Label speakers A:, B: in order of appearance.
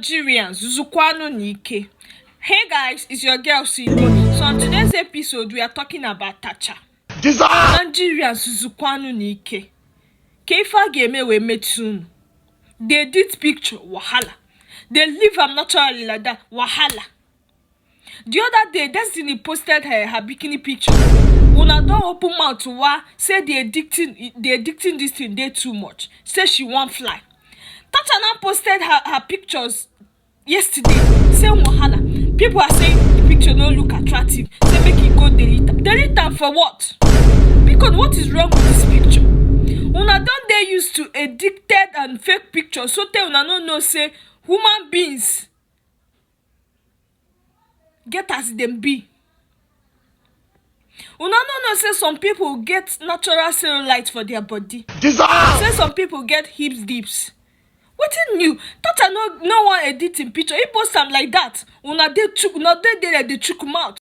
A: Nigerians, zukwanu nike. Hey guys, it's your girl Sino. So on today's episode, we are talking about Tacha. Nigerians, zukwanu nike. Keifa game we met soon. They did picture, wahala. They live am naturally like that, wahala. The other day, Destiny posted her bikini picture. Una don't open mouth to wa say they addicting this thing day too much. Say she won't fly. Tacha now posted her pictures yesterday. Saying wahala. People are saying the picture no look attractive. Say make it go delete them. Delete them for what? Because what is wrong with this picture? Una don't they used to addicted and fake pictures. So tell una no say human beings get as them be. Una no say some people get natural cellulite for their body. Say some people get hips dips. Wetin new? Tacha no one editing picture. He post am like that. Una dey like dey chook mouth.